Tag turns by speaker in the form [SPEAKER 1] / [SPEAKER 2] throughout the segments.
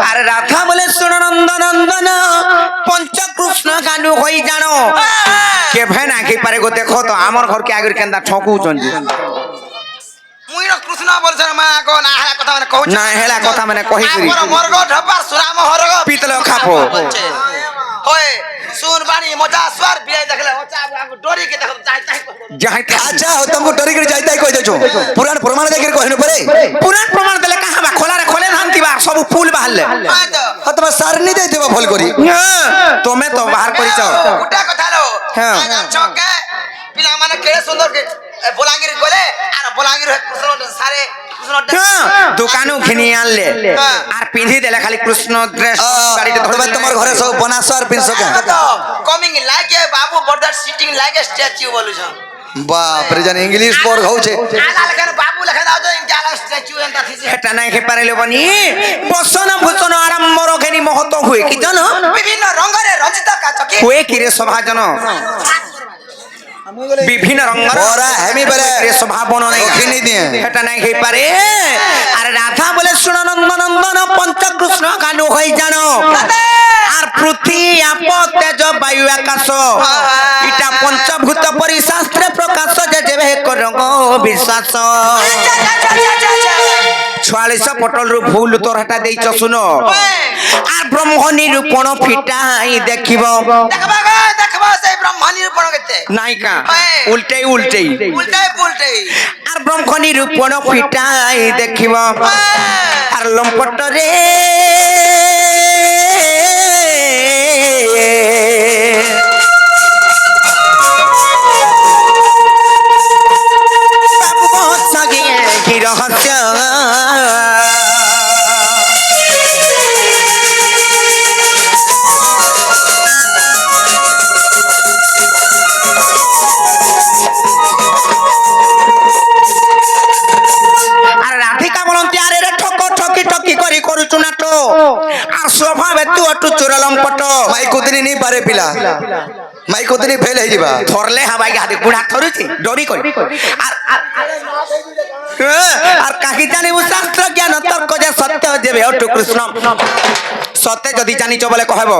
[SPEAKER 1] আরে রাধা বলে শুন নন্দনন্দন পঞ্চকৃষ্ণ কানু হই জানো কেভে না কি পারে গো দেখো তো আমার ঘরকে আগে কেন্দা ঠকুচন্তি
[SPEAKER 2] মুই কৃষ্ণ বলছ মা গো না হেলা কথা মানে কହୁছ
[SPEAKER 1] না হেলা কথা মানে কহি করি
[SPEAKER 2] আমার মরগ ঢপার সুরাম হরগ
[SPEAKER 1] পিতল খাপো
[SPEAKER 2] ওই सुन बानी मोचा स्वर बियाई देखले मोचा डोरी के देख जाई
[SPEAKER 3] अच्छा हो तुमको डरी कर जाइता कह देछो पुराण प्रमाण देख कहनु परे
[SPEAKER 1] पुराण प्रमाण देले कहां बा खोला रे खोले धानतिबा सब फूल बाहरले
[SPEAKER 3] ह तुम सारनी दे देबा फल करी
[SPEAKER 1] तोमे तो बाहर करिछ
[SPEAKER 2] गुटा कथा लो हां छके पिला माने केड़े सुंदर के बोलांगिर गले आर बोलांगिर कृष्ण सारे
[SPEAKER 1] दुकानु घिनी आनले আর পিন্ধি দেলে খালি কৃষ্ণ ড্রেস গাড়িতে
[SPEAKER 3] ধরবে তোমার ঘরে সব বনাস আর পিনছ কে
[SPEAKER 2] কমিং লাইক এ বাবু border sitting like a statue বলুছন
[SPEAKER 3] বাপ রে জান ইংলিশ পড় হউছে
[SPEAKER 2] আলা লেখান বাবু লেখা দাও তো ইনকালা স্ট্যাচু এন্তা থিছে
[SPEAKER 1] এটা নাই হে পারেলে বনি বসন ভূষণ আরম্ভ রখেনি মহত হুয়ে কি জানো
[SPEAKER 2] বিভিন্ন রঙরে রঞ্জিত কাচকি
[SPEAKER 1] হুয়ে কি রে সভাজন বিভিন্ন রঙর
[SPEAKER 3] ওরা হেমি বলে
[SPEAKER 1] স্বভাবন নাই
[SPEAKER 3] ওখানে দিয়ে
[SPEAKER 1] এটা নাই হই পারে আর রাধা বলে শুন নন্দনন্দন পঞ্চকৃষ্ণ কানু হই জানো আর পৃথ্বী আপ তেজ বায়ু আকাশ এটা পঞ্চভূত পরিশাস্ত্রে প্রকাশ যে যেবে করঙ্গ বিশ্বাস 46 পটল রু ভুল তোর হাটা দেইছ শুনো আর ব্রহ্ম নিরূপণ ফিটাই দেখিব
[SPEAKER 2] দেখবা সেই ব্রহ্ম নিরূপণ করতে
[SPEAKER 1] নাইকা উল্টেই উল্টেই
[SPEAKER 2] উল্টাই পুল্টাই
[SPEAKER 1] আর ব্রহ্ম নিরূপণ ফিটাই দেখিব আর লম্পট রে বাবু বসাগে কি রহস্য କରୁଛୁ ନାଟ আর স্বভাবে তু অটু চোরালম পট
[SPEAKER 3] মাই কুদিনি নি পারে পিলা মাই কুদিনি ফেল হই দিবা
[SPEAKER 1] ধরলে হাবাই হাতে বুড়া ধরুছি ডরি কই আর আর কাহি জানিবু শাস্ত্র জ্ঞান তর্ক যে সত্য দেবে অটু কৃষ্ণ সত্যে যদি জানিছ বলে কহব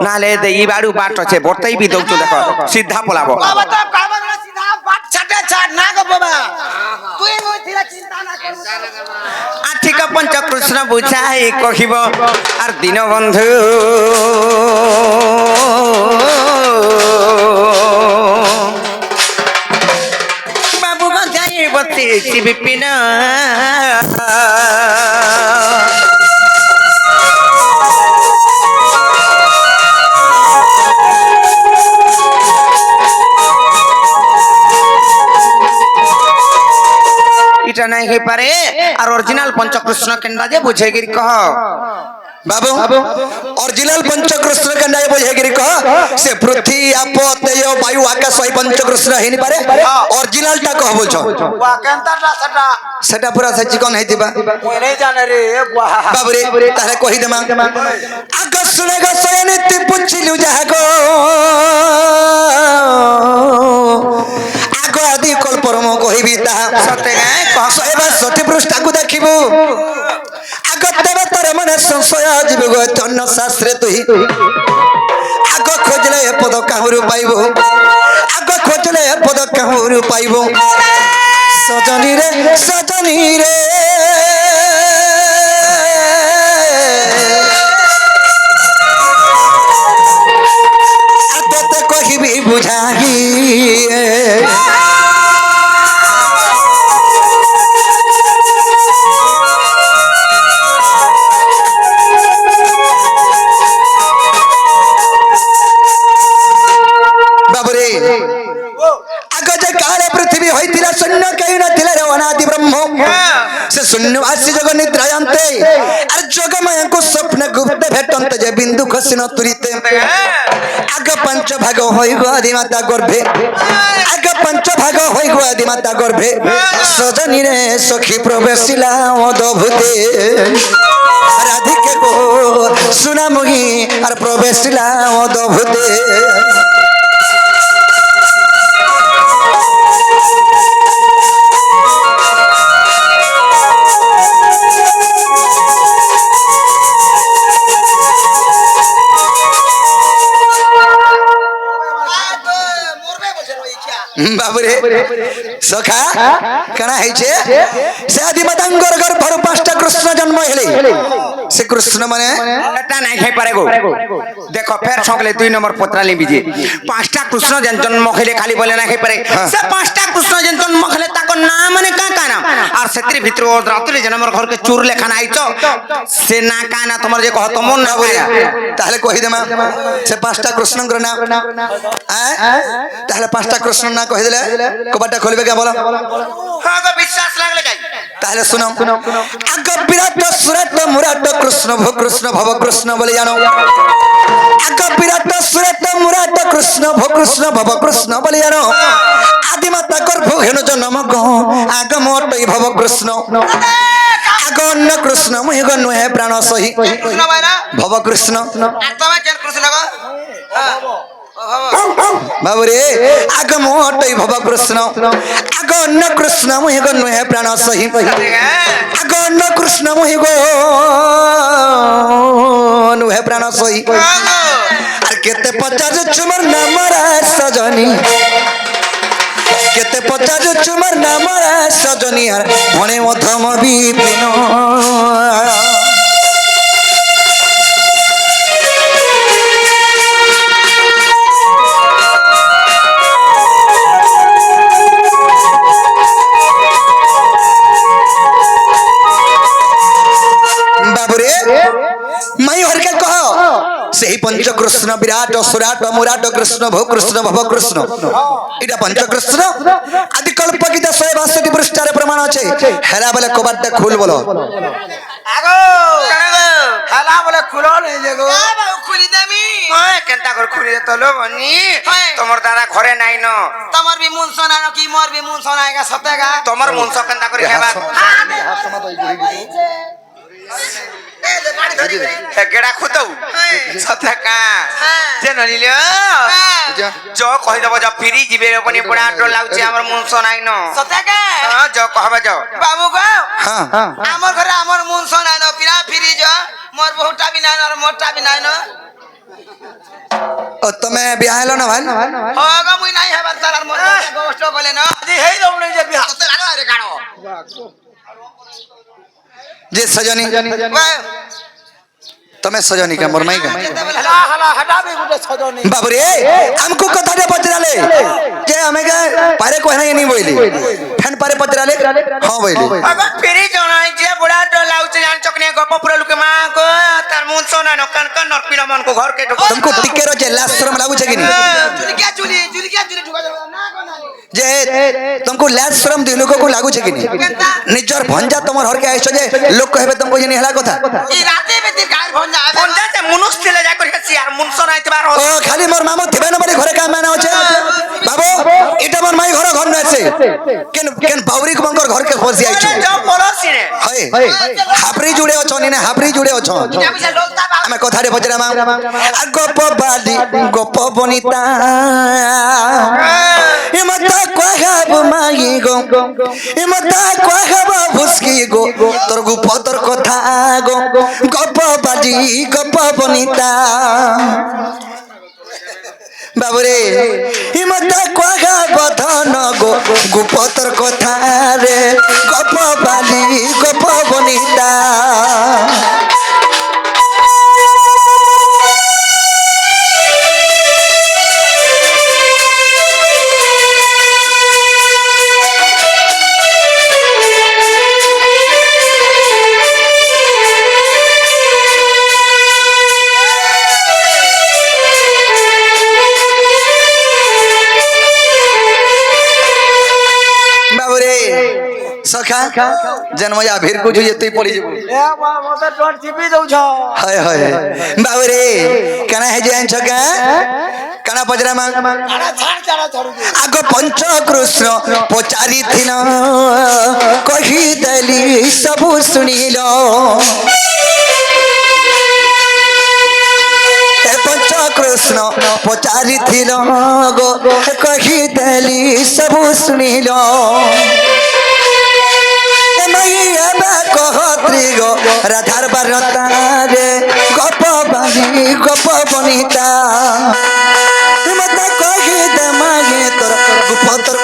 [SPEAKER 1] নালে দেই বাড়ু বাট আছে বর্তাই বি দউছু দেখো সিধা পলাবো
[SPEAKER 2] বাবা তো কাবা সিধা বাট ছাটে ছাট না গো বাবা তুই মই থিরা চিন্তা না কর
[SPEAKER 1] ঠিক পঞ্চকৃষ্ণ বুঝাই কহিব আর দীনবন্ধু বাবু যাই বসেছি বিপিন এটা নাই হই পারে আর অরিজিনাল পঞ্চকৃষ্ণ কেন্দ্রা যে বুঝে গিরি কহ
[SPEAKER 3] বাবু অরিজিনাল পঞ্চকৃষ্ণ কেন্দ্রা বুঝে গিরি কহ সে পৃথ্বী আপ তেজ বায়ু আকাশ ওই পঞ্চকৃষ্ণ হেনি পারে অরিজিনালটা কহ বলছ
[SPEAKER 2] ওয়া কেনতাটা সেটা
[SPEAKER 3] সেটা পুরা সে চিকন হইতিবা
[SPEAKER 2] মনে জানে রে
[SPEAKER 3] বাবু রে তাহলে কহি দেমা আকাশ শুনে গো সয়নিতি পুছিলু যাহা গো আগ আদি কল্পরম কহিবি তাহা
[SPEAKER 1] সতে গায়
[SPEAKER 3] এবার সঠিক পৃষ্ঠাକୁ ଦେଖିବୁ আগ তেবে তোর মনে সংশয় ଯିବ গো তন্ন শাস্ত্রে তুই আগ খোঁজলে এ পদ কাহুরু পাইব আগ খোঁজলে এ পদ কাহুরু পাইব সজনী রে আতে কহিবি বুঝাই से शून्यवासी जग निद्रा जानते अरे जोगमय को स्वप्न गुप्त भेटंत जे बिंदु खसिन तुरिते आग पंच भाग होई गो आदि माता गर्भे आग पंच भाग होई गो आदि माता गर्भे सजनी रे सखी प्रवेशिला अद्भुते राधिके को सुना मुही और प्रवेशिला अद्भुते বাবুরে সখা কানা হইছে সে আদি মাতাঙ্গর গর্ভর পাঁচটা কৃষ্ণ জন্ম হেলে সে কৃষ্ণ মানে
[SPEAKER 1] এটা নাই খাই পারে গো দেখো ফের সকলে 2 নম্বর পত্রা লিবিজি পাঁচটা কৃষ্ণ যেন জন্ম খেলে খালি বলে না খাই পারে সে পাঁচটা কৃষ্ণ যেন জন্ম খেলে তাকো না মানে কা নাম আর সেতির ভিতর রাত্রি যেন আমার ঘরকে চোর লেখা নাইছো সে না কা না তোমার যে কহ তোমন না
[SPEAKER 3] বাবুরে
[SPEAKER 1] বলে
[SPEAKER 3] তাহলে কহি দেমা সে পাঁচটা কৃষ্ণঙ্কর নাম তাহলে পাঁচটা কৃষ্ণ না কহি দিলে কবাটা খুলবে কে বলো
[SPEAKER 1] হ্যাঁ গো বিশ্বাস লাগলে যাই
[SPEAKER 3] তাহলে শুনো আগ বিরাট সুরাট মুরাট কৃষ্ণ ভব কৃষ্ণ ভব কৃষ্ণ বলে জানো আগ বিরাট সুরাট মুরাট কৃষ্ণ ভব কৃষ্ণ ভব কৃষ্ণ বলে জানো আদি মাতা গর্ভ হেন জন্ম গো আগ মোটই ভব কৃষ্ণ আগ অন্য কৃষ্ণ মুহি গো নুহে প্রাণ সহি
[SPEAKER 2] কৃষ্ণ ভাই না
[SPEAKER 3] ভব কৃষ্ণ
[SPEAKER 2] আর তুমি কেন কৃষ্ণ গো
[SPEAKER 3] বাবুরে আগ মোটই ভব কৃষ্ণ আগ অন্য কৃষ্ণ মুহি গো নুহে প্রাণ সহি আগ অন্য কৃষ্ণ মুহি গো নুহে প্রাণ সহি আর কেতে পচার চুমর নামরা সজনী কেতে পচার চুমর নামরা সজনী আর মনে মধ্যম বিপিন বাবুরে মাই হরকে কহ সেই পঞ্চকৃষ্ণ বিরাট সুরাট মুরাট কৃষ্ণ ভব কৃষ্ণ ভব কৃষ্ণ এটা পঞ্চকৃষ্ণ আদি কল্প গীতা 162 পৃষ্ঠারে প্রমাণ আছে হেরা বলে কবাটটা খুল বলো
[SPEAKER 2] আগো হেলা বলে খুলো নেই যে গো বাবু খুলি দেমি
[SPEAKER 1] ওই কেনটা করে খুলে তোলো বনি তোমার দাদা ঘরে নাই ন
[SPEAKER 2] তোমার বি মুন সোনানো কি মোর বি মুন সোনাইগা সতেগা
[SPEAKER 1] তোমার মনস কেনটা করে খাবা গেড়া খুতৌ সতে কা যে নলিল জ কহি দব জ ফিরি জিবে পনি পড়া আটো লাগুছি আমার মনস নাই ন
[SPEAKER 2] সতেগা
[SPEAKER 1] হ্যাঁ জ কহবা জ
[SPEAKER 2] বাবু গো
[SPEAKER 3] হ্যাঁ
[SPEAKER 2] আমার ঘরে আমার মুন সোনানো পিরা ফিরি যা মোর বহুটা বি নাই আর মোরটা বি নাই না
[SPEAKER 3] ও তুমি বিয়া হলো না ভাই
[SPEAKER 2] হোগা মুই নাই হেবার তার মোর গোষ্ঠ বলে না
[SPEAKER 1] আজি হেই দম নাই যে বিয়া
[SPEAKER 2] তো লানো আরে কানো
[SPEAKER 3] যে সজনী তুমি সজনী কা মোর মাই কা
[SPEAKER 2] হেলা হেলা হটাবি গুটে ছজনি
[SPEAKER 3] বাবুরে আমকো কথাটা পচরালে যে আমি কা পারে কহ নাই নি বইলি ফেন পারে পচরালে হ্যাঁ বইলি
[SPEAKER 1] अब फिरी जनाई जे बुढ़ा तो लाउच जान चकने गप पुरा लुके मां को तार मनस ना न कन कन नर पिला मन को घर के ढोक
[SPEAKER 3] तुमको टिके रो जे लास्ट शर्म लागू छे कि नी
[SPEAKER 2] चुली क्या चुली ढुका ना को ना
[SPEAKER 3] जे तुमको लाज शरम दिलो को लागू छे कि नी निजर भंजा तमर हर के आइछो जे लोग कहबे तुमको जे हला कथा
[SPEAKER 2] ई राते में ती गाय भन जा
[SPEAKER 1] फोन जाते मनुष्य ले जा कर छी यार मनुष्य नाइ तबार
[SPEAKER 3] ओ खाली मोर मामो थिबे न बड़ी घरे काम ना होचे बाबू इटा मोर माई घर घर न আছে কেন কেন বাউরি কঙ্কর घर के फसी आइछो
[SPEAKER 1] जो पड़ोसी ने
[SPEAKER 3] हाय हाबरी जुड़े अछो नी ना हाबरी जुड़े अछो
[SPEAKER 2] क्या बिचा लोलता बा
[SPEAKER 3] আমি কথারে বজরামা গপ বালি গপ বনিতা এমতা কহাব মাই গো এমতা কহাব ভুসকি গো তোর গুপ তোর কথা গো গপ বালি গপ বনিতা বাবুরে এমতা কহাব ধন গো গুপ তোর কথা রে গপ বালি গপ বনিতা सखा जन मजा फिर कुछ जेते पड़ी जेबो
[SPEAKER 2] ए मते डर चिपी दउ छ
[SPEAKER 3] हाय हाय बाबू रे कना है जे छका कना पजरा मा
[SPEAKER 2] अरे छाड़ छाड़ छाड़ू
[SPEAKER 3] आग पंच कृष्ण पचारी थिन कहि दली सब सुनिलो ए पंच कृष्ण पचारी थिन गो कहि दली सब सुनिलो राधार बारता रे गप बाली गप बनिता मत कहि दे मागे तोर गुप तोर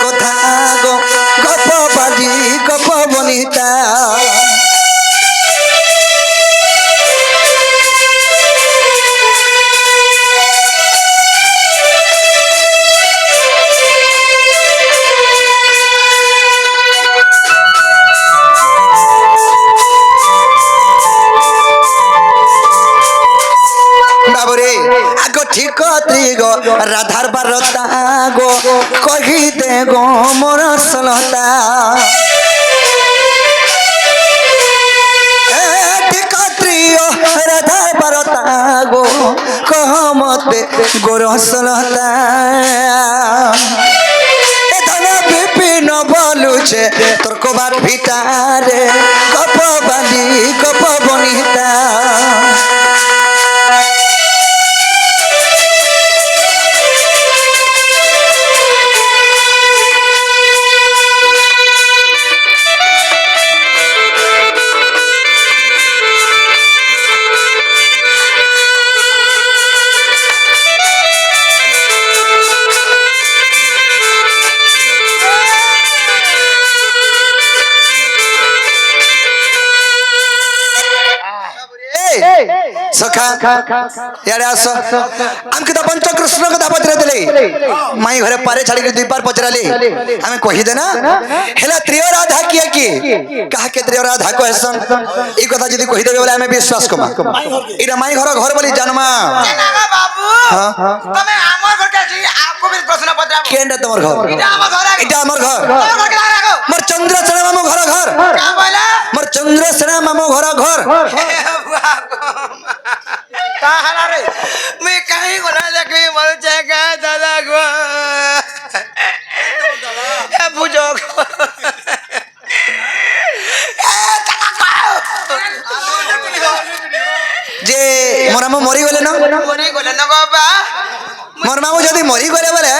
[SPEAKER 3] ঠিক ত্রিগো রাধার বারতা গো কহিতে গো মোর সলতা ঠিক ত্রিগো রাধার বারতা গো কহ মতে গোর সলতা বিপিন বলুছে তোর কবার ভিতারে গপ বালি গপ বনিতা सखा यारे आसो हमके तो पंचकृष्ण कथा पचरे देले माई घरे पारे छाड़ी के द्वीपार पचराले हमें कहि देना हेला त्रिय राधा किए की कहा के त्रिय राधा को हसन ई कथा जदी कहि देबे बोले हमें विश्वास कमा इरा माई घर बोली जन्मा
[SPEAKER 2] नागा बाबू
[SPEAKER 3] हां
[SPEAKER 2] तमे हमर घर के छी आपको भी प्रश्न पचाबो
[SPEAKER 3] केंडा तमर घर
[SPEAKER 2] इटा हमर घर
[SPEAKER 3] इटा हमर घर
[SPEAKER 2] तमर घर के लागो
[SPEAKER 3] मोर चंद्रसेना मामू घर
[SPEAKER 2] का बोला
[SPEAKER 3] मोर चंद्रसेना मामू घर
[SPEAKER 2] कहां रे मैं कहीं को ना देखे मर जाएगा दादा को ए बुझो
[SPEAKER 3] जे मोर मामू मरी गले न
[SPEAKER 2] बाबा
[SPEAKER 3] मोर मामू जदी मरी गले बोले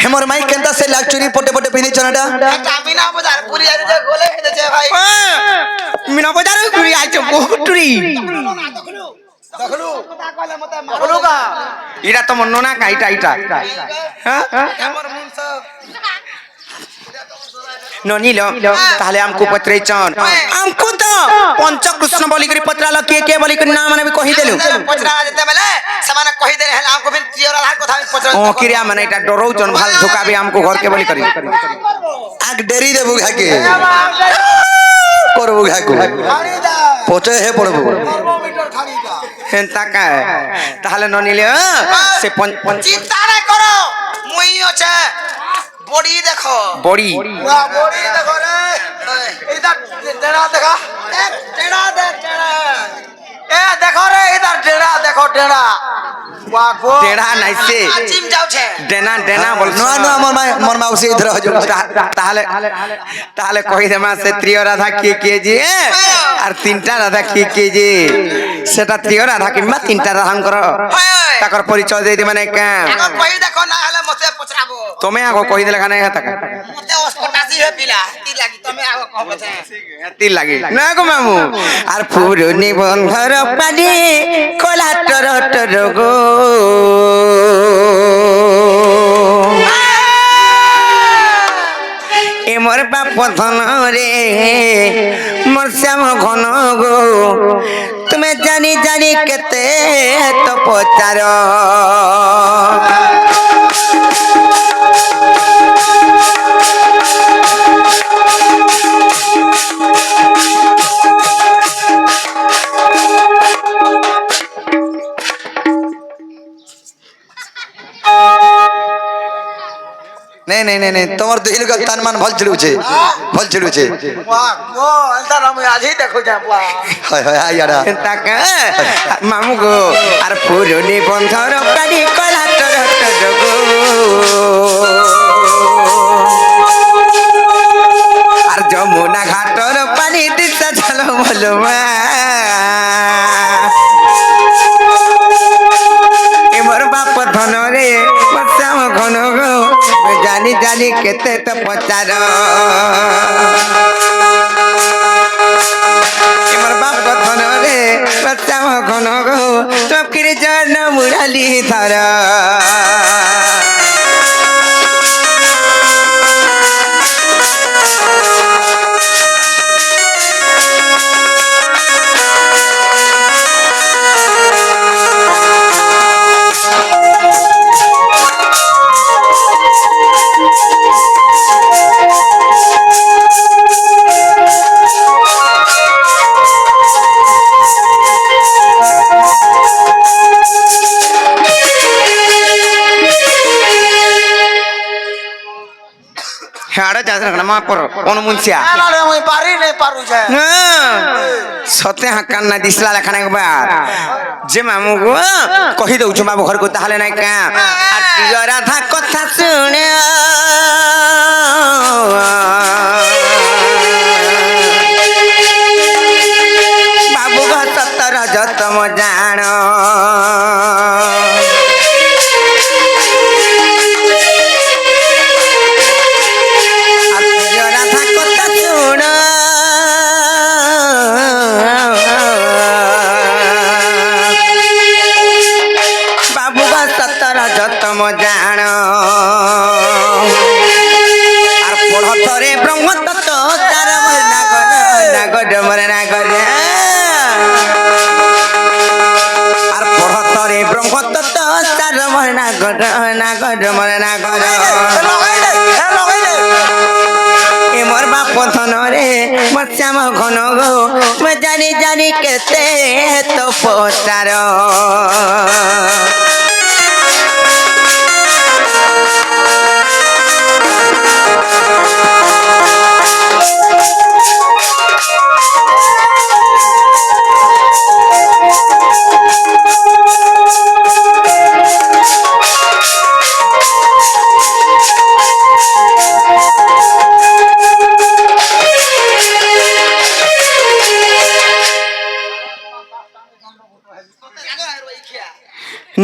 [SPEAKER 3] हे मोर माई केंता से लाग चुरी पोटे पोटे पिनी चनाटा
[SPEAKER 2] टामिना बाजार पूरी आ जे गोले हे जे भाई
[SPEAKER 1] मीना बाजार घुरी आइछो बहुत टुरी
[SPEAKER 2] दखलू का
[SPEAKER 1] इरा तो मन्नो ना काइटा इटा हां
[SPEAKER 2] हमर मुन से
[SPEAKER 1] ननिलो ताहले हमको पत्रेचन हमको तो पंचकृष्ण बोली करी पत्राला के बोली करी नाम माने भी कहि देलु
[SPEAKER 2] पचरा जेते बेले समान कहि दे हेला हमको बिन तियोरा लाग कथा पचरा
[SPEAKER 1] ओ किरिया माने इटा डरौचन भाल धोका भी हमको घर के बोली करी
[SPEAKER 3] आग डेरी देबु घाके करबु घाको पचे हे पड़बु
[SPEAKER 2] थर्मोमीटर खरीदा
[SPEAKER 1] हेंता का ताहले ननिले से
[SPEAKER 2] चिंता नहीं करो मुई আছে बॉडी देखो
[SPEAKER 1] बड़ी
[SPEAKER 2] वाह बॉडी देखो रे इधर टेढ़ा देखा टेढ़ा देख टेढ़ा ए देखो रे इधर टेढ़ा देखो टेढ़ा वाह गो
[SPEAKER 1] टेढ़ा नहीं से
[SPEAKER 2] जिम जाऊ छे
[SPEAKER 1] डेना डेना बोल
[SPEAKER 3] नो नो मोर माउसी इधर हो जो
[SPEAKER 1] ताहले कहि देमा से त्रिय राधा के जी আর তিনটা রাধা কি যে সেটা ত্রিয় রাধা কিংবা তিনটা রাধাঙ্কর তাকর পরিচয় দেই মানে কা
[SPEAKER 2] আগো কই দেখো না হলে মতে পছরাবো
[SPEAKER 1] তুমি আগো কই দিলে খানে হেতা
[SPEAKER 2] মতে 88 হে পিলা তি লাগি তুমি আগো কব আছে
[SPEAKER 1] তি লাগি না গো মামু আর পুরনি বন্ধর পানি কলা টর গো এ মোর বাপ ধন রে মোর শ্যাম ঘন গো তুমি জানি জানি কেতে তো পচার
[SPEAKER 3] नहीं नहीं नहीं नहीं तुम्हार दुहिल का तन मन भल छिड़ू छे
[SPEAKER 2] वाह गो अंतर हम आज ही देखो जा वाह
[SPEAKER 3] हाय हाय हाय यारा
[SPEAKER 1] তাকা মামু গো আর পুরনি বন্ধর পানি কলা টর গো আর যমুনা ঘাটর পানি দিতে চলো বলো মা এমর বাপ ধন রে পচাম ঘন গো জানি জানি কেতে তো পচার এমর বাপ ধন রে পচাম ঘন গো চকিরে জন মুরালি ধরা না মা পর অনুমুনসিয়া
[SPEAKER 2] না রে মুই পারি নাই পারু છે
[SPEAKER 1] সতে হাকান না দিসলা লেখা নাই একবার যে মামু গো কহি দউছ বাবু ঘর কো তাহলে নাই কা আর প্রিয় রাধা কথা শুনে বাবু গো সতর যতম জাণ আর প্রিয় রাধা কথা শুন বাবু গো সতর যতম জাণ আর পড় থরে ব্রহ্ম তত্ত্ব তার নাগর মরে নাগর আর পড় থরে ব্রহ্ম তত্ত্ব তার মরে নাগর মরে নাগর
[SPEAKER 2] লগাই দে
[SPEAKER 1] এ মোর বাপ ধন রে মোর শ্যাম ঘন গো মই জানি জানি কেতে তো পচার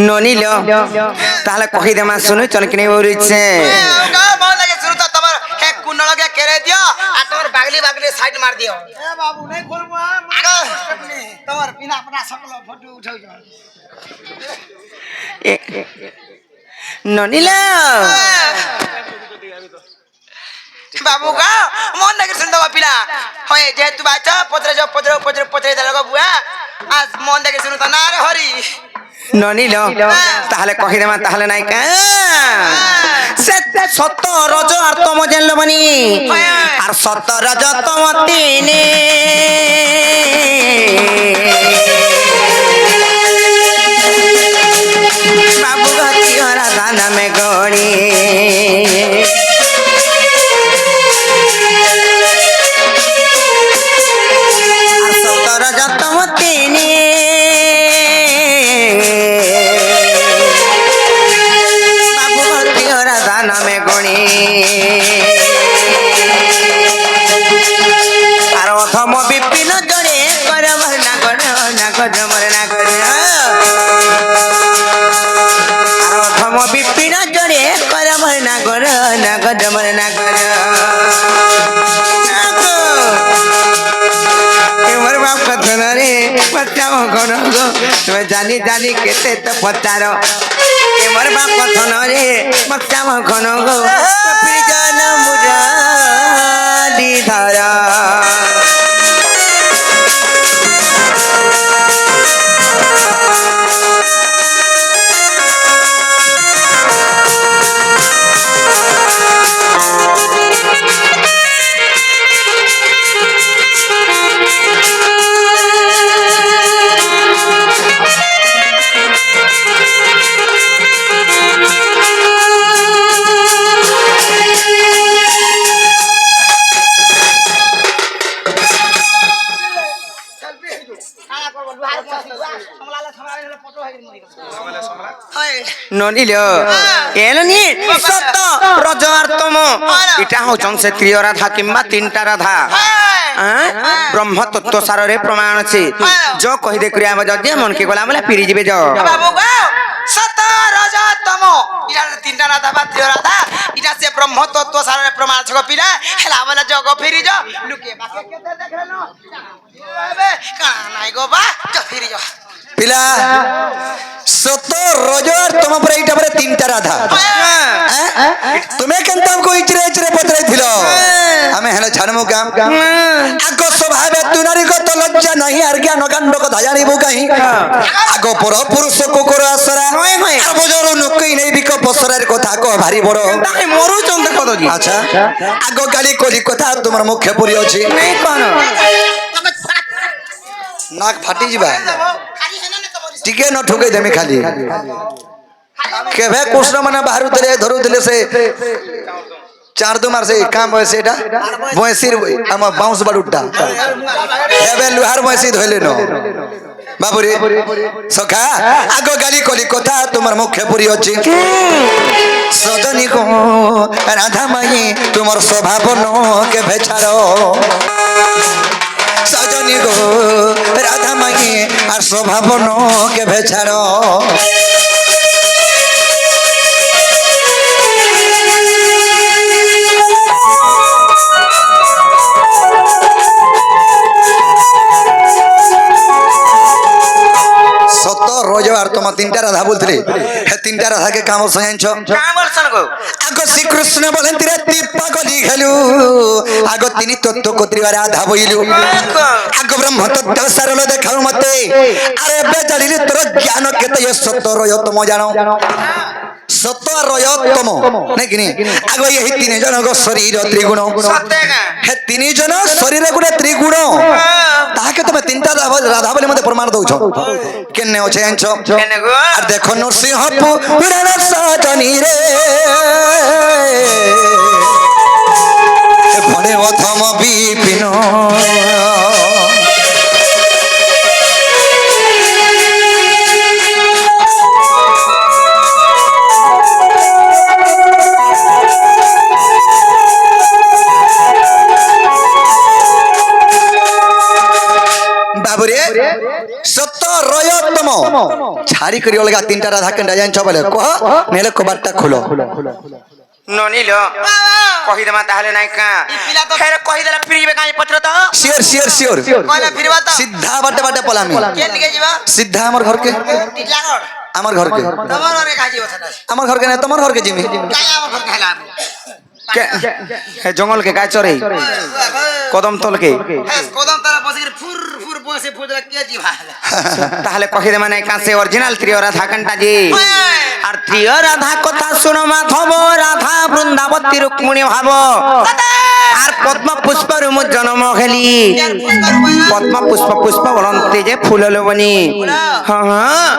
[SPEAKER 1] ননিল তাহলে কহি দেমা শুনুই চন কিনে বলছে
[SPEAKER 2] ভাল লাগে শুরু তো তোমার এক কুন্ডলকে কেড়ে দিও আর তোমার বাগলি বাগলি সাইড মার দিও এ বাবু নাই করবো তোমার বিনা আপনা সকল ফটো উঠাও
[SPEAKER 1] ননিল
[SPEAKER 2] বাবু গা মন লাগে শুনতে তোমার পিলা হয় যেহেতু বাচ্চা পত্রে দেলো বুয়া আজ মন দেখে শুনু তো না রে হরি
[SPEAKER 1] ননিল তাহলে কহি দেমা তাহলে নাই কা সত রজ আর তম জানলো মানি আর সত রজ তম তিনে বাবু ঘটি রাধা নামে গড়ি আর সত রজ তম তিনে বাবু ঘটি রাধা নামে গড়ি আর অথম বিপিন জড়ে কর নাগর মরে নাগর আর অথম বিপিন জড়ে কর নাগর মরে নাগর এমর বাপ কথন রে বাচ্চা ঘন গো তুমি জানি জানি কেতে তো পচার এমর বাপ কথন রে বাচ্চা ঘন গো প্রিজন মুরারি ধরা ননিল এলনি সত রজ আর তম এটা হচ্ছন সে ত্রিয় রাধা কিংবা তিনটা রাধা ব্রহ্ম তত্ত্ব সারে প্রমাণ আছে য কহিদে ক্রিয়া যদি মনকে গলা বলে পিরি যাবে য
[SPEAKER 2] বাবু গো সত রজ তম ইটা তিনটা রাধা বা ত্রিয় রাধা ইটা সে ব্রহ্ম তত্ত্ব সারে প্রমাণ আছে পিলা হেলা বলে জগ ফিরি য লুকে বাকে কেতে দেখলেন এবে কানাই গো বা জ ফিরি য
[SPEAKER 3] পিলা সত রজ আর তম পরে এইটা পরে তিনটা রাধা তুমি কেনতা আমকো ইচরে ইচরে পতরাইছিল আমি হেলে ছাড়মু কাম আগ স্বভাবে তুনারি কত লজ্জা নাই আর জ্ঞান কাণ্ড কথা জানিবু কাহি আগ পর পুরুষ কুকুর আসরা আর বজর নকই নাই বিক পসরার কথা কো ভারি বড়
[SPEAKER 1] তাই মরু চন্দ্র কত জি
[SPEAKER 3] আচ্ছা আগ গালি কলি কথা তোমার মুখে পড়ি আছে
[SPEAKER 1] নাই কোন
[SPEAKER 3] নাক ফাটি ଯିବା ଟିକେ ନ ଠୁକେଇ ଦେମି ଖାଲି କେବେ କୃଷ୍ଣ ମାନେ ବାହାରୁଥିଲେ ଧରୁଥିଲେ ସେ চার মার সেই কাম বয়সে এটা বয়সির আমার বাউন্স বাড়ুটা এবে লুহার বয়সি ধইলে ন বাবুরে সখা আগ গালি কলি কথা তোমার মুখে পুরি অছি সজনী গো রাধা মাই তোমার স্বভাব কে ভেছাড় সজনী গো রাধা মাই আর স্বভাব কে ভেছাড় সত রজ আর তোমার তিনটা রাধা বলছিলে হ্যাঁ তিনটা রাধাকে কামড় সঙ্গাইছ
[SPEAKER 1] কামর সনগো
[SPEAKER 3] আগ শ্রীকৃষ্ণ বলেন তিরে তিপ্পা গলি খেলু আগ তিনি তত্ত্ব কত্রিবা রাধা বইলু আগ ব্রহ্ম তত্ত্ব সারল দেখাও মতে আরে বে জানিলি তোর জ্ঞান কেতে সত রজতম জানো সত আর রজতম নাকি নি আগ এই তিন জনক শরীর ত্রিগুণ
[SPEAKER 1] সত্যেগা
[SPEAKER 3] হে তিন জন শরীর গুণে ত্রিগুণ তাহাকে তুমি তিনটা রাধা বলে মতে প্রমাণ দৌছ কেনে অছে আনছ
[SPEAKER 1] কেনে গো
[SPEAKER 3] আর দেখো নরসিংহ পুরাণ সাজনী রে ভনে অথম বিপিন বাবুরে সত্য রয়তম ছাড়ি করি অলগা তিনটা রাধা কেন্দ্র জানছ বলে কহ নেলে কবারটা খুলো
[SPEAKER 1] ননিল কহিদমা তাহলে নাই কা
[SPEAKER 2] পিলা তো
[SPEAKER 1] ফের কহিদলা ফিরিবে কাই পত্র তো
[SPEAKER 3] শিওর শিওর শিওর
[SPEAKER 2] কইলা ফিরবা তো
[SPEAKER 3] সিদ্ধা বাটে বাটে পলামি
[SPEAKER 2] কেন নিকে যাবা
[SPEAKER 3] সিদ্ধা আমার ঘরকে
[SPEAKER 2] টিটলাগড়
[SPEAKER 3] আমার ঘরকে
[SPEAKER 2] তোমার ঘরে কাজী ওখানে
[SPEAKER 3] আমার ঘরকে না তোমার ঘরকে জিমি
[SPEAKER 2] কাই আমার ঘর খাইলা আমি
[SPEAKER 1] হে জঙ্গল কে গায় চরে কদম তলকে
[SPEAKER 2] হ্যাঁ কদম তারা বসে ফুর ফুর বসে ফুজলা কে জি ভালা
[SPEAKER 1] তাহলে কহিদমা নাই কাছে অরিজিনাল ত্রিয় রাধা কান্টা জি আর ত্রিয় রাধা কথা শুনো মাধব রাধা বৃন্দাবতী রুক্মিণী ভাব আর পদ্ম পুষ্প রুম জনম খেলি পদ্ম পুষ্প পুষ্প বলন্তি যে ফুল লবনি হ্যাঁ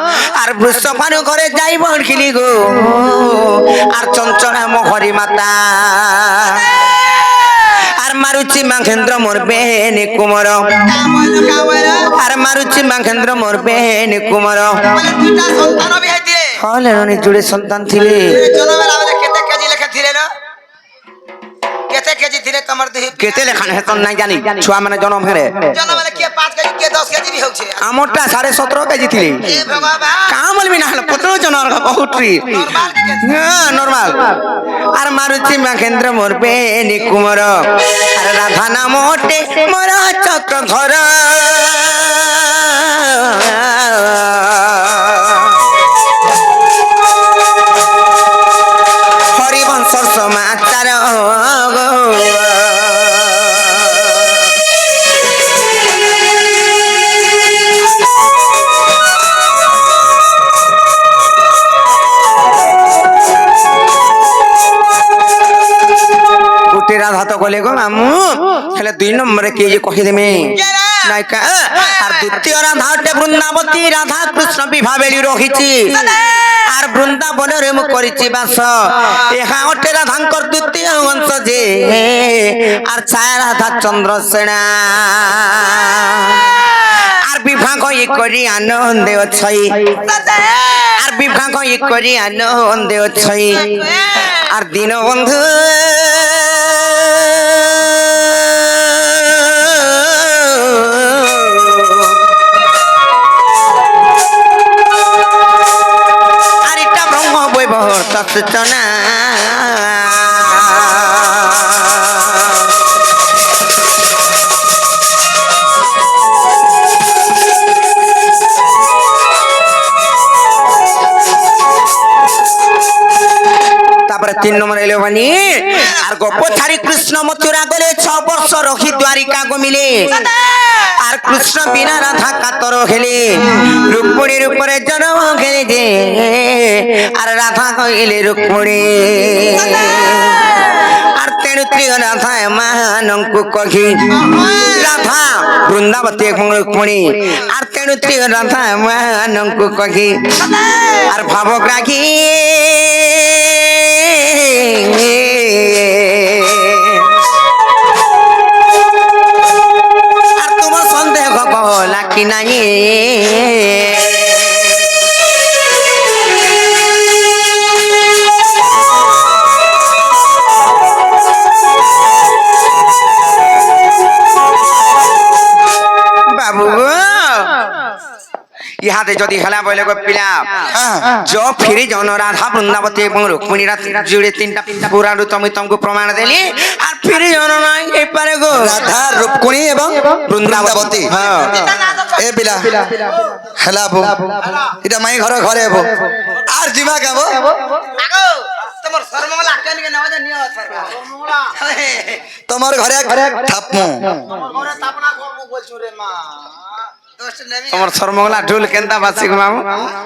[SPEAKER 1] আর বৃষভানু ঘরে যাই বন খিলি গো আর চঞ্চলা মহরি মাতা আর মারুচি মাখেন্দ্র মোর বেহেনি কুমর আর মারুচি মাখেন্দ্র মোর বেহেনি কুমর
[SPEAKER 2] বলে দুইটা সন্তান হবে হেতিরে
[SPEAKER 1] হলে অনেক জুড়ে সন্তান ছিলে
[SPEAKER 2] জনমেলা বলে কেতে কেজি লেখা থিরে না কেতে কেজি থিরে তোমার দেহি
[SPEAKER 1] কেতে লেখান হেতন নাই জানি ছুয়া মানে জনম হেরে
[SPEAKER 2] জনমেলা কে 5 কেজি কে 10 কেজি বি হচ্ছে
[SPEAKER 1] আমরটা 17.5 কেজি ଥିଲେ
[SPEAKER 2] এ ভগবান
[SPEAKER 1] কামল বি না হলে পত্র জনর বহুট্রি
[SPEAKER 2] নরমাল কে
[SPEAKER 1] হ্যাঁ নরমাল আর মারুচি মাখেন্দ্র মোর বেহেনি কুমর আর রাধা নামটে মোর চক্র ঘর হরিবংশ সমাচার গোটে রাধা তো কলে গো মামু হেলে 2 নম্বরে কে যে কহি দেমে নাইকা আর দ্বিতীয় রাধা হটে বৃন্দাবতী রাধা কৃষ্ণ বিবাহ বেলি রহিছি আর বৃন্দাবনের মু করিছি বাস এহা হটে রাধাঙ্কর দ্বিতীয় অংশ যে আর ছায়া রাধা চন্দ্রসেনা আর বিবাহ করি আনন্দে অছই আর বিবাহ করি আনন্দে অছই আর দীনবন্ধু আর এটা ব্রহ্ম বৈবহর সূচনা তারপরে 3 নম্বর এলো বানি আর গপ ছাড়ি কৃষ্ণ মথুরা গলে 6 বর্ষ রহি দ্বারিকা গমিলে আর কৃষ্ণ বিনা রাধা কাতর হেলে রুক্মিণীর উপরে জন্ম খেলে যে আর রাধা হইলে রুক্মিণী আর তেণু ত্রিয় রাধা এমানଙ୍କୁ কহি রাধা বৃন্দাবতী এবং রুক্মিণী আর তেণু ত্রিয় রাধা এমানଙ୍କୁ কহি আর ভাবগ্রাহী নাই বাবু ইহাতে যদি হেলা বলে গো পিলা জ ফিরে জন রাধা বৃন্দাবতী এবং রুক্মিণী জুড়ে তিনটা পুরাণু তুমি তোমাকে প্রমাণ দেলি আর ফিরে জন নাই এপারে গো
[SPEAKER 3] রাধা রূপকুণী এবং বৃন্দাবতী এ পিলা হেলা বো এটা মাই ঘরে ঘরে বো আর জিমা গাবো
[SPEAKER 2] আগো তোমার সর্বমঙ্গলা কেন কে নাও নিও সর্বমঙ্গলা
[SPEAKER 3] তোমার ঘরে থাপমু
[SPEAKER 2] ওরে তাপনা করব বলছু রে মা দোস্ত নেমি
[SPEAKER 1] তোমার সর্বমঙ্গলা ঢোল কেন্দা বাজছে গো মামু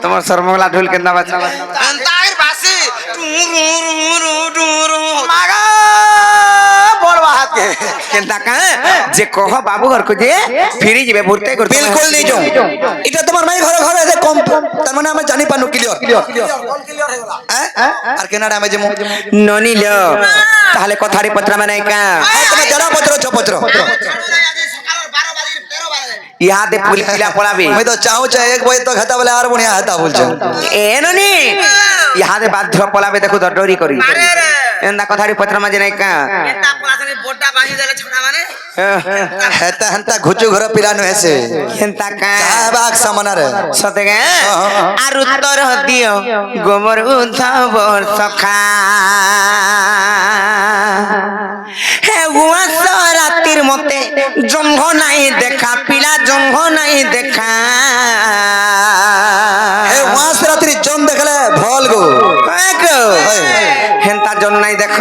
[SPEAKER 1] তোমার সর্বমঙ্গলা ঢোল কেন্দা বাজছে
[SPEAKER 2] তাগের বাসি টুরু রু টুরু মাগা বড়বা হাতে
[SPEAKER 1] কেন্দা কা যে কহ বাবু ঘর কো যে ফিরে যাবে ভর্তি করতে
[SPEAKER 3] বিলকুল নেই যাও এটা তোমার মাই ঘরে ঘরে যে কম তার মানে আমি জানি পানু ক্লিয়ার
[SPEAKER 2] কল ক্লিয়ার হয়ে গেল
[SPEAKER 3] আর কেনাডা আমি যেমন
[SPEAKER 1] ননিল তাহলে কথারি পত্র মানে কা
[SPEAKER 3] তুমি জড়া পত্র ছপত্র
[SPEAKER 2] সকাল 12 বাজে 13 বাজে
[SPEAKER 1] ইহাতে পুল পিলা পড়াবে
[SPEAKER 3] আমি তো চাও চাই এক বই তো খাতা বলে আর বনিয়া হাতা বলছো
[SPEAKER 1] এ ননি ইহাতে বাধ্য পলাবে দেখো ডরি করি এন্দা কথারি পত্র মাঝে নাই কা
[SPEAKER 2] এটা পলাছনি বোড্ডা বাঁধি দেলে ছোড়া মানে
[SPEAKER 3] হেতা হেতা ঘুচু ঘর পিরানো হেসে
[SPEAKER 1] কেন্দা কা
[SPEAKER 3] বাক সামনারে
[SPEAKER 1] সতে গে আর উত্তর দিও গোমর উদ্ধব সখা হে গুয়াস রাতির মতে জম্ভ নাই দেখা পিলা জম্ভ নাই দেখা
[SPEAKER 3] হে ওয়াস রাত্রি জন দেখলে ভল গো
[SPEAKER 1] হেন্তা জন নাই দেখ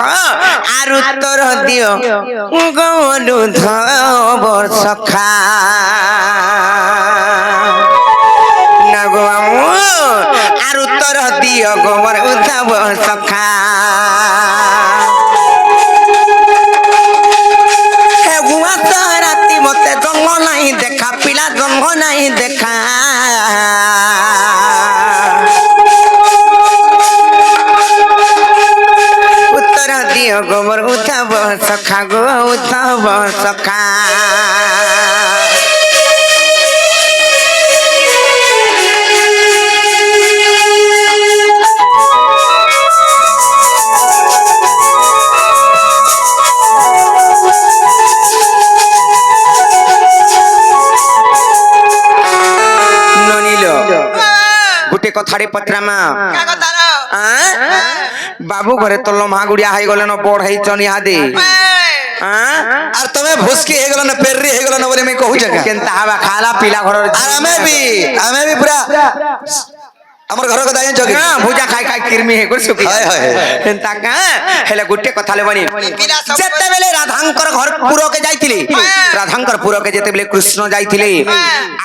[SPEAKER 1] আর উত্তর দিও গোমর উদ্ধব সখা না গো আমু আর উত্তর দিও গোমর উদ্ধব সখা হে গুয়াস রাতি মতে জন্ম নাই দেখা পিলা জন্ম নাই দেখা উত্তর দিও গোমর উদ্ধব সখা গো উদ্ধব সখা ননিল গোটে কথারে পত্রামা
[SPEAKER 2] কা কথা র
[SPEAKER 1] বাবু ঘরে তো লম্হা গুড়িয়া হয়ে গেল বড় হইছন ইহাদে
[SPEAKER 3] আর তুমি ভুসকি হয়ে গেল না পেররি হয়ে গেল না বলে আমি কহু জায়গা
[SPEAKER 1] কেনতা হবা খালা পিলা ঘর
[SPEAKER 3] আর আমি भी পুরা আমার ঘর কথা জানিছ কি
[SPEAKER 1] ভুজা খাই খাই কিরমি হে গো সুখী
[SPEAKER 3] হায় হায়
[SPEAKER 1] কেনতা কা হেলে গুটে কথা লে বনি
[SPEAKER 2] পিলা সব
[SPEAKER 1] যেতেবেলে রাধাঙ্কর ঘর পুরকে যাইতিলি রাধাঙ্কর পুরকে যেতেবেলে কৃষ্ণ যাইতিলি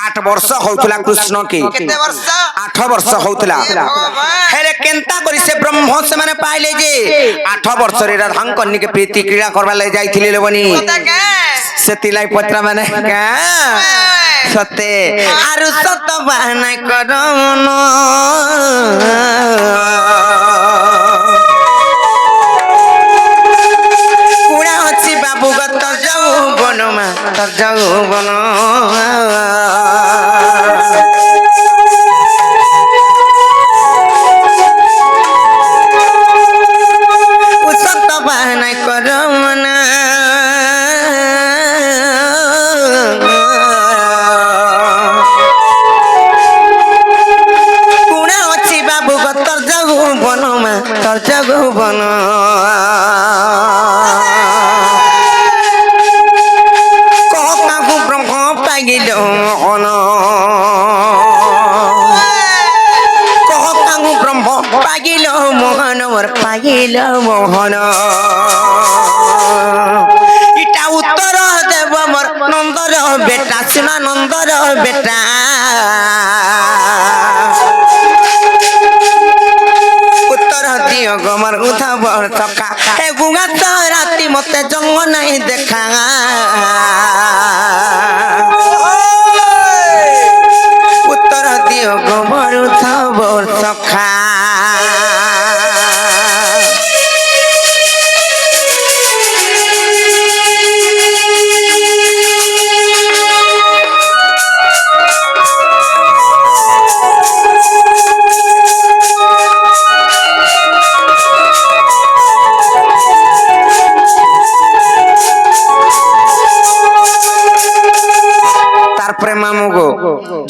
[SPEAKER 1] 8 বর্ষ হউতলা কৃষ্ণ কি
[SPEAKER 2] কেতে বর্ষ
[SPEAKER 1] 8 বর্ষ হউতলা হেলে কেনতা করি সে ব্রহ্ম সে মানে পাইলে যে 8 বর্ষরে রাধাঙ্কর নিকে প্রীতি ক্রীড়া করবা লাই যাইতিলি লে বনি
[SPEAKER 2] তাকে
[SPEAKER 1] সেতিলাই পত্রা মানে কা সতে আর সত বাহানাই করন কুড়া হচ্ছি বাবু গত যৌবন মা তোর যৌবন সত বাহানাই করন কুড়া হচ্ছি বাবু গত যৌবন মা তোর যৌবন কাহু ব্রহ্ম পাইল মোহন কাহু ব্রহ্ম পাইল মোহন মোর পাইল মোহন ইটা উত্তর দেব মোর নন্দর বেটা শুনা নন্দর বেটা উত্তর দিও গমর উদ্ধব সখা হে গুঙ্গা তো রাতি মতে জঙ্গ নাই দেখা উত্তর দিও গমর উদ্ধব সখা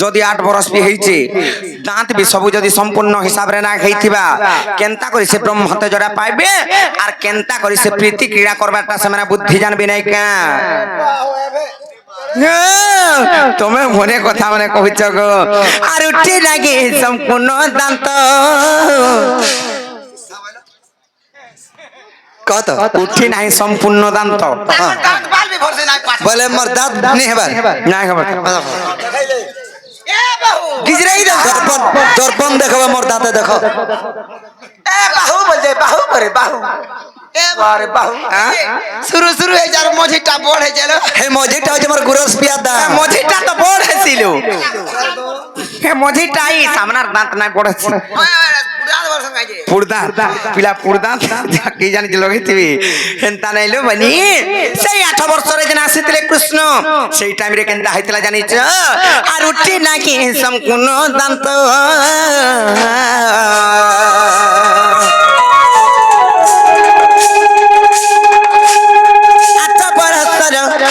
[SPEAKER 1] যদি 8 বরস বি হইছে দাঁত বি সবু যদি সম্পূর্ণ হিসাবে না খাইথিবা কেনতা করি সে ব্রহ্ম তেজরা পাইবে আর কেনতা করি সে প্রীতি ক্রীড়া করবাটা সেমানে বুদ্ধি জানবি নাই কা তুমি মনে কথা মানে কইছ গো আর উঠি লাগে সম্পূর্ণ দান্ত
[SPEAKER 3] কত
[SPEAKER 1] উঠি নাই সম্পূর্ণ দান্ত
[SPEAKER 2] দাঁত বালবি ভরছে নাই পাঁচ
[SPEAKER 3] বলে মোর দাঁত নেই হেবার
[SPEAKER 1] নাই খবর
[SPEAKER 2] এ বাহু
[SPEAKER 1] গিজরাই দাও
[SPEAKER 3] দর্পণ দর্পণ দেখো মোর দাঁতে দেখো
[SPEAKER 2] এ বাহু বলছে বাহু করে বাহু এ বারে বাহু শুরু শুরু হয়ে যার মঝিটা বড় হয়ে গেল
[SPEAKER 3] হে মজিটা হচ্ছে মোর গুরস পিয়া দাঁত
[SPEAKER 1] মঝিটা তো বড় হয়েছিল হে মঝিটাই সামনার দাঁত নাই পড়েছে পুরদাঁত পিলা পুরদাঁত কি জানি লগাইতিবি হেনতা নাইলো বনি সেই 8 বছরে যেন আসিতলে কৃষ্ণ সেই টাইম রে কেনতা হইতলা জানিছ আর উঠি নাকি সম্পূর্ণ দান্ত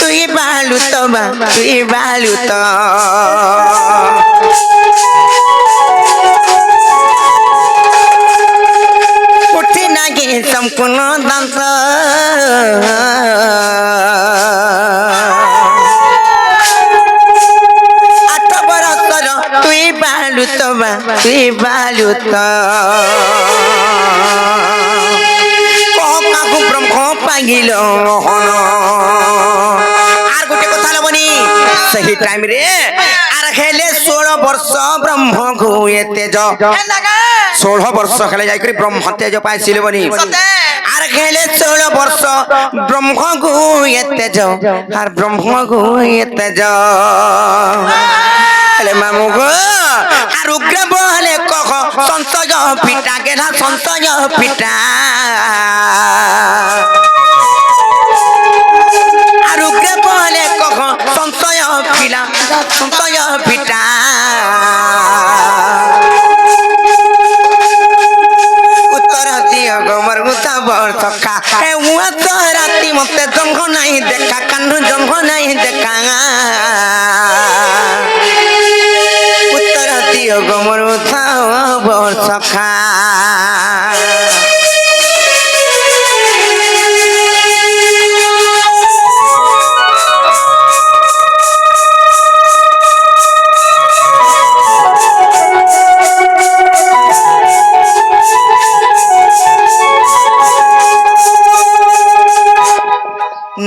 [SPEAKER 1] তুই বালু তো তুই বালু তো উঠি নাকি সম্পূর্ণ দান্ত তুই বালু তো তুই বালু তো কাকু ব্রহ্ম পাইল আর গোটে কথা লবনি সেই টাইম রে আর খেলে 16 বর্ষ ব্রহ্ম ঘুয়ে তেজ 16 বর্ষ খেলে যাই করে ব্রহ্ম তেজ পাইছিল বনি আর খেলে 16 বর্ষ ব্রহ্ম ঘুয়ে তেজ আর ব্রহ্ম ঘুয়ে তেজ হেলে মামু গো আর উগ্র বলে কখ সঞ্চয় পিটা গেলা সঞ্চয় পিটা আর উগ্র বলে কখ সঞ্চয় পিলা সঞ্চয় পিটা উত্তর দিও গোমর গুতা বর্ষকা হে উয়া তো রাতি মতে জঙ্গ নাই দেখা কান্ডু জঙ্গ নাই দেখা উত্তর দিও গোমর গুতা বর্ষকা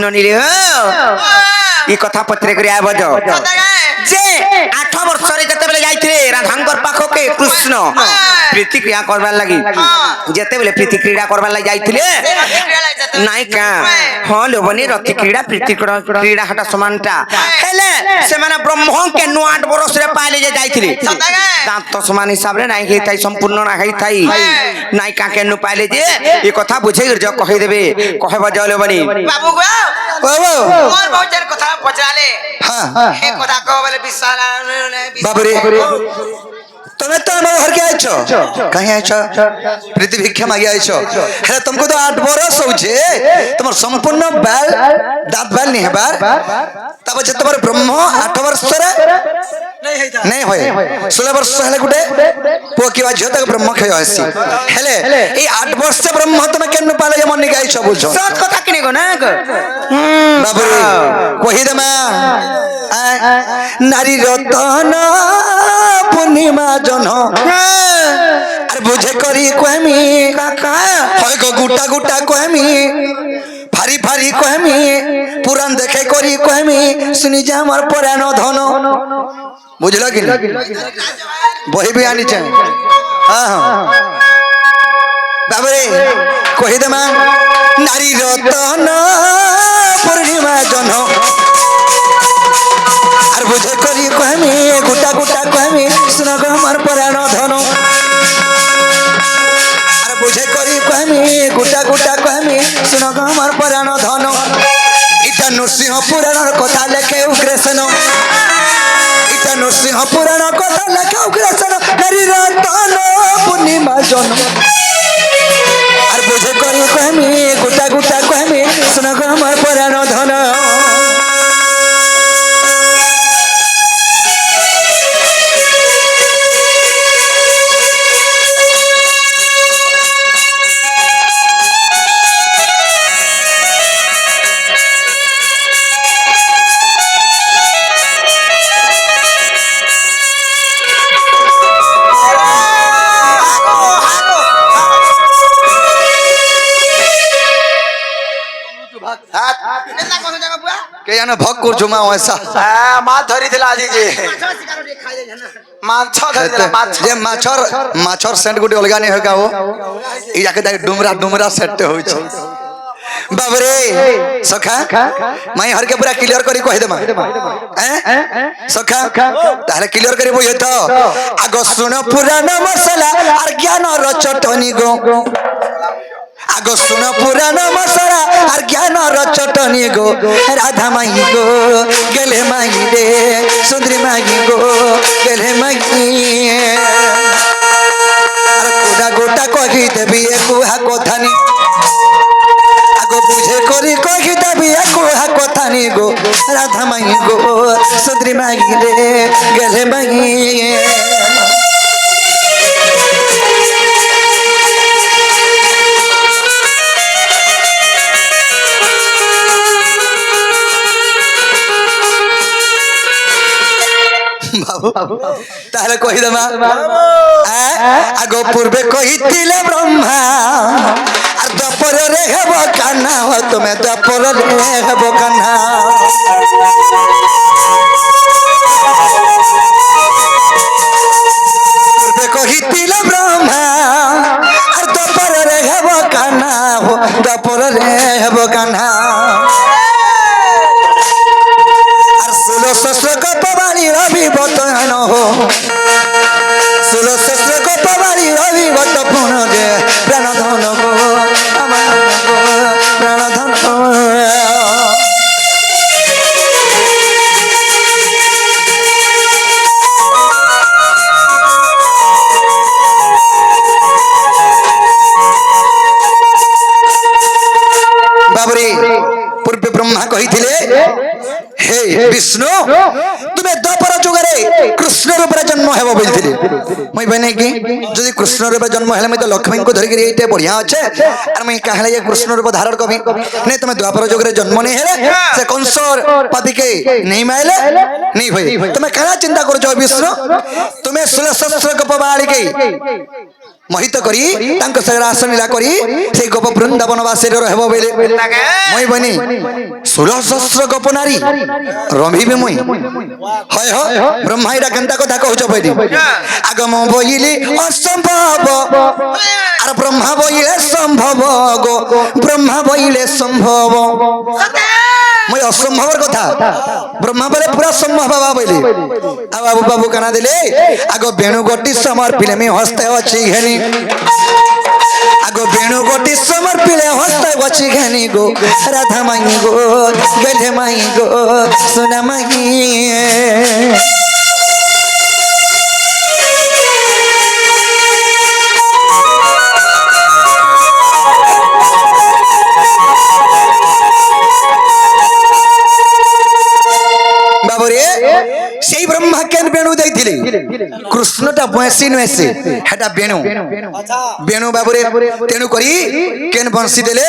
[SPEAKER 1] ননিলে এই কথা পত্রে করে আবজ যে 8 বছরে যেতেবেলে যাইଥିଲେ রাধাঙ্কর পাখকে কৃষ্ণ প্রীতি ক্রিয়া করবার লাগি যেতেবেলে প্রীতি ক্রিয়া করবার লাগি যাইଥିଲେ নাই কা হলো বনি রতি ক্রিয়া প্রীতি ক্রিয়া হাটা সমানটা হেলে সেমানে ব্রহ্মকে 8 বছরে পাইলে যে যাইଥିଲେ দাঁত সমান হিসাবে নাই হে তাই সম্পূর্ণ না হই তাই নাই কা কেন পাইলে যে এই কথা বুঝাই যে কই দেবে কহে বাজালো বনি
[SPEAKER 2] বাবু গো
[SPEAKER 3] বাবু
[SPEAKER 2] মোর বহুতের কথা পচালে
[SPEAKER 3] হ্যাঁ
[SPEAKER 2] হে কথা কো বলে বিশ্বাস
[SPEAKER 3] বাবুরে তুমি তো আমার ঘর কে আইছো कहीं আইছো প্রীতি ভিক্ষা মাগি আইছো হ্যাঁ तुमको तो 8 বরস হচ্ছে তোমার সম্পূর্ণ বাল দাঁত বাল নি হেবার তবে যে তোমার ব্রহ্ম 8 বর্ষরে नहीं होए 16 वर्ष हेले गुटे पो की बात झोतक ब्रह्म खय आसी हेले ए 8 वर्ष से ब्रह्म तुम केन पाले जे मन निगाई छ बुझो
[SPEAKER 1] सत कथा किने गो ना गो
[SPEAKER 3] बाबुरे कहि दे मा नारी रतन पूर्णिमा जन अरे बुझे करी कहमी काका होय गो गुटा गुटा कहमी फारी फारी कहमी पुराण देखे करी कहमी सुनी जा हमर पुराण धन बुझल कि बही भी आनी चाहिए हाँ हाँ बाबरे कही दे नारी रतन पूर्णिमा जन और बुझे करी कहमी गुटा गुटा कहमी सुन हमार पुराण धन और बुझे करी कहमी गुटा गुटा कहमी सुन हमार पुराण धन इटा नृसिंह पुराण कथा लेखे उग्रेसन नृसिंह पुराण कथा लेखा उग्रसन नारी रतन पूर्णिमा जन और बुझे करी कहमी गुटा गुटा कहमी सुन हमार पुराण धन কেন ভোগ করছো মা ওইসা
[SPEAKER 2] মাছ ধরিଥିଲା আଜି যে মাছ ধরিଥିଲା মাছ
[SPEAKER 3] যে মাছর সেন্ট গুটি অলগা নেই হকা ও এই যাকে দেখ ডুমরা ডুমরা সেট হইছে বাবরে সখা মাই হরকে পুরা ক্লিয়ার করি কই দে মা সখা তাহলে ক্লিয়ার করি বই তো আগ শুন পুরাণ মশলা আর জ্ঞানর চটনি গো আগ শুন পুরাণ মশলা আর জ্ঞানর চটনি গো রাধা মাই গো গেলে মাই রে সুন্দরী মাই গো গেলে মাই আর কোডা গোটা কহি দেবি কুহা কথানি আগো বুঝে করি কহি দেবি কুহা কথানি গো রাধা মাই গো সুন্দরী মাই রে গেলে মাই বাবু তাহলে কহি দেমা আগ পূর্বে কহিছিলে ব্রহ্মা আর দ্বাপরে হেব কান্না তুমি দ্বাপরে হেব কান্না পূর্বে কহিছিলে ব্রহ্মা আর দ্বাপরে হেব কান্না দ্বাপরে হেব কান্না ষষ্ঠ কপালি অভিবত ষোল ষষ্ঠ কপালি অভিবত পুণ যে প্রাণধন গো আমার প্রাণধন বাবরে পূর্বে ব্রহ্মা কহিଥିଲେ হে বিষ্ণু তুমি দ্বাপর যুগরে কৃষ্ণ রূপে জন্ম হেব বলছিলে মুই বনে কি যদি কৃষ্ণ রূপে জন্ম হেলে মুই তো লক্ষ্মী কো ধরি এইতে বঢ়িয়া আছে আর মুই কাহলে যে কৃষ্ণ রূপ ধারণ কবি নে তুমি দ্বাপর যুগরে জন্ম নেই হেলে সে কংসর পাপিকে নেই মাইলে নেই হই তুমি কানা চিন্তা করছো বিষ্ণু তুমি 16 সহস্র গোপবালিকে মোহিত করি তাঙ্ক রাস লীলা করি সেই গোপ বৃন্দাবন বাসী রহব বলে মই বনি 16 সহস্র গোপ নারী রমিবি মুই হয় ব্রহ্মা এটা কেনতা কথা কହୁଛ বলি আগম বইলি অসম্ভব আর ব্রহ্মা বইলে সম্ভব গো ব্রহ্মা বইলে সম্ভব মই অসম্ভবর কথা ব্রহ্মা বলে পুরা সম্ভব বাবা বলি আ বাবু বাবু কানা দিলে আগ বেণু গটি সমর্পিলে মে হস্তে অছি ঘেনি আগো বেণু গটি সমর্পিলে হস্তে অছি ঘেনি গো রাধা মাই গো গেলে মাই গো সোনা মাই বাবরে সেই ব্রহ্মা কেন বেণু দেইଥିଲେ কৃষ্ণটা বয়সী নয়েছে হেটা বেণু বেণু বাবরে তেণু করি কেন বংশী দেলে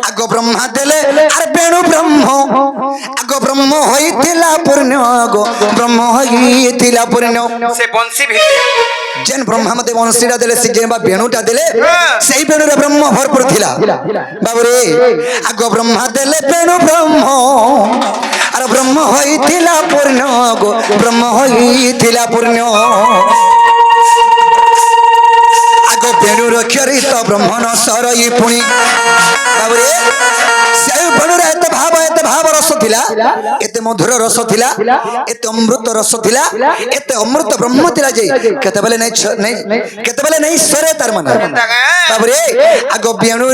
[SPEAKER 3] আগ ব্রহ্মা দেলে আর বেণু ব্রহ্ম আগ ব্রহ্ম হইতিলা পূর্ণ গো ব্রহ্ম হইতিলা পূর্ণ
[SPEAKER 1] সে বংশী ভিতরে
[SPEAKER 3] যেন ব্রহ্মা মতে বংশীটা দেলে সে যেন বা বেণুটা দেলে সেই বেণুরে ব্রহ্ম ভরপুর থিলা বাবরে আগ ব্রহ্মা দেলে বেণু ব্রহ্ম আর ব্রহ্ম হইতিলা পূর্ণ গো ব্রহ্ম হইতিলা পূর্ণ আগ বেণু রক্ষরিত ব্রহ্মণ সরই পুনি বাবরে সেই বেণুরে এত ভাব রস থিলা এতে মধুর রস থিলা এতে অমৃত রস থিলা এতে অমৃত ব্রহ্ম থিলা যে কেতবেলে নাই সরে তার মানে বাবরে আগ বেণু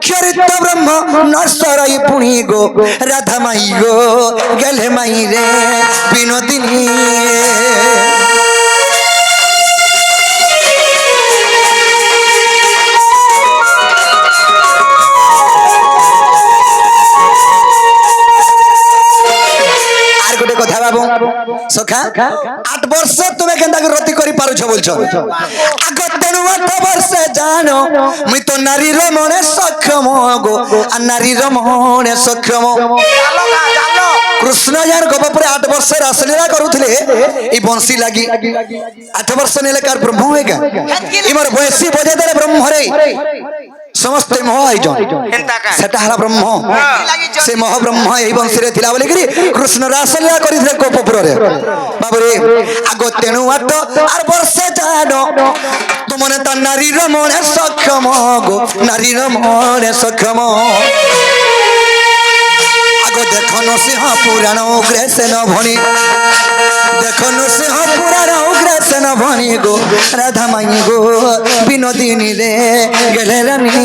[SPEAKER 3] ক্ষরিত ব্রহ্ম নরসরই পুনি গো রাধা মাই গো গেলে মাই রে বিনোদিনী কথা বাবু সখা 8 বর্ষ তুমি কেনতা রতি করি পারুছ বলছো আগ তেনু 8 বর্ষ জানো মুই তো নারীর মনে সক্ষম গো আর নারীর মনে সক্ষম কৃষ্ণ যার গোপপুরে 8 বর্ষের রাসলীলা করুଥିଲେ এই বংশী লাগি 8 বর্ষ নেলে কার ব্রহ্ম হয়েগা ইমর বয়সী বজে দেলে ব্রহ্মরে ସମସ୍ତେ ମୋହ ଆଇଛନ୍
[SPEAKER 1] ହେନ୍ତା କା
[SPEAKER 3] ସେଟା ହେଲା ବ୍ରହ୍ମ ସେ ମହାବ୍ରହ୍ମ ଏଇ ବଂଶରେ ଥିଲା ବୋଲିକିରି କୃଷ୍ଣ ରାସଲୀଳା କରିଥିଲେ ଗୋପପୁରରେ ବାବୁରେ ଆଗ ତେଣୁ ଆଟ আর ବର୍ଷେ ଜାଣ ତୁମନେ ତା ନାରୀର ମନେ ସକ୍ଷମ ଗো ନାରୀର ମନେ ସକ୍ଷମ আগ দেখো নৃসিংহ পুরাণ উগ্রেসেন ভণি দেখো নৃসিংহ পুরাণ উগ্রেসেন ভণি গো রাধা মাই গো বিনোদিনী রে গেলে রানী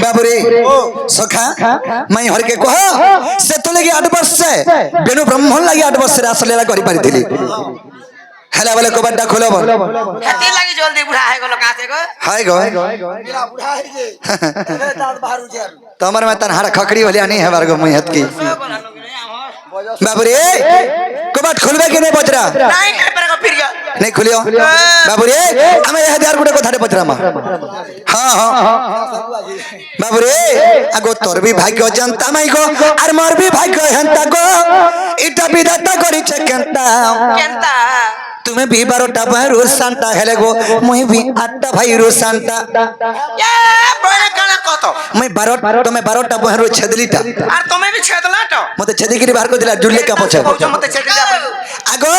[SPEAKER 3] बाबुरे सखा मैं हर के कह से तो लगी 8 वर्ष बेनु ब्राह्मण लगी 8 वर्ष रासलीला करि पारिथिली हेला बोले कबाटा खोलब
[SPEAKER 2] हेती लागि जल्दी बुढा है गलो कासे गो
[SPEAKER 3] हाय गो
[SPEAKER 2] मेरा बुढा है जे दांत बाहर उजर
[SPEAKER 3] तमर में तन हाड़ खकड़ी होलिया नहीं है बार गो मुहत की बाबुरे कबाट खोलबे कि नहीं बजरा
[SPEAKER 2] नहीं कर पर को फिर जा
[SPEAKER 3] नहीं खुलियो बाबुरे हमें यह हजार गुडे कथा पचरा मा हां हां बाबुरे आगो तोर भी भाग्य जनता माई गो और मोर भी भाग्य हंता गो इटा विधाता करी छे केंता
[SPEAKER 2] केंता
[SPEAKER 3] तुम्हें भी 12टा भाई रोसांता हेले गो मुई भी 8टा भाई रोसांता
[SPEAKER 2] ये बड़े कणा कतो
[SPEAKER 3] मैं 12 तुम्हें 12टा भाई रो छेदलीटा
[SPEAKER 2] और तुम्हें भी छेदला तो
[SPEAKER 3] मते छेदी के बाहर को दिला जुल्ले का पछे
[SPEAKER 2] जो मते छेदला
[SPEAKER 3] आगो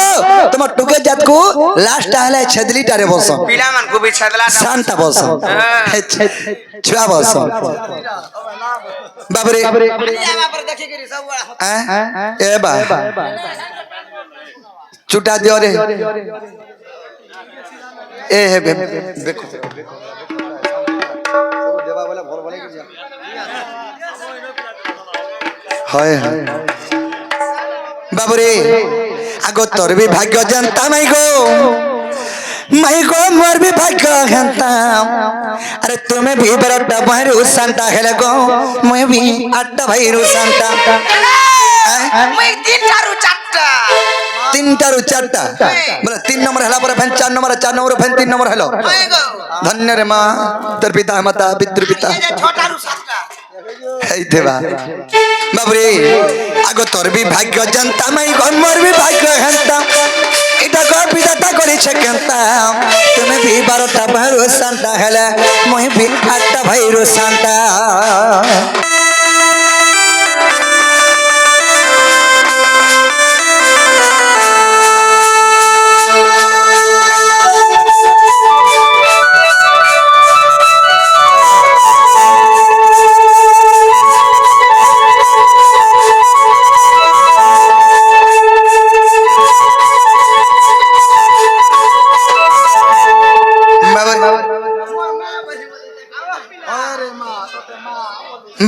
[SPEAKER 3] तुम टुके जात को लास्ट आले छेदलीटा रे बस
[SPEAKER 2] पीला मन को भी छेदला
[SPEAKER 3] शांता बस छुआ बस बाबरे
[SPEAKER 2] यहाँ पर देखे कि सब
[SPEAKER 3] ए बा छुटा दियो रे ए हे देखो हाय बाबुरे आगो तोर भी भाग्य जनता माई गो मोर भी भाग्य जनता अरे तुम्हें भी 12टा भाई रोसांता हेले गो मैं भी 8टा भाई रोसांता
[SPEAKER 2] मैं 3टा रु 4टा
[SPEAKER 3] 3टा रु 4टा बोले 3 नंबर हला पर fan 4 number 4 number fan 3 number hello धन्य रे मां तर पिता माता पितृ पिता
[SPEAKER 2] ये छोटा रु 7टा
[SPEAKER 3] এই দেবা বাবরে আগো তোর বি ভাগ্য জানতা মাই গো মোর বি ভাগ্য হেনতা এটা গো বিধাতা করিছে কেনতা তুমি বি 12টা ভাই রোসান্তা হেলা মই বি 8টা ভাই রোসান্তা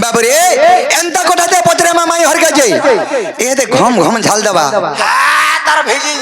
[SPEAKER 3] बाबरे एंता कोठाते पत्रे मामाई हर गजई ए दे घम घम झाल दबा
[SPEAKER 2] तार भेजी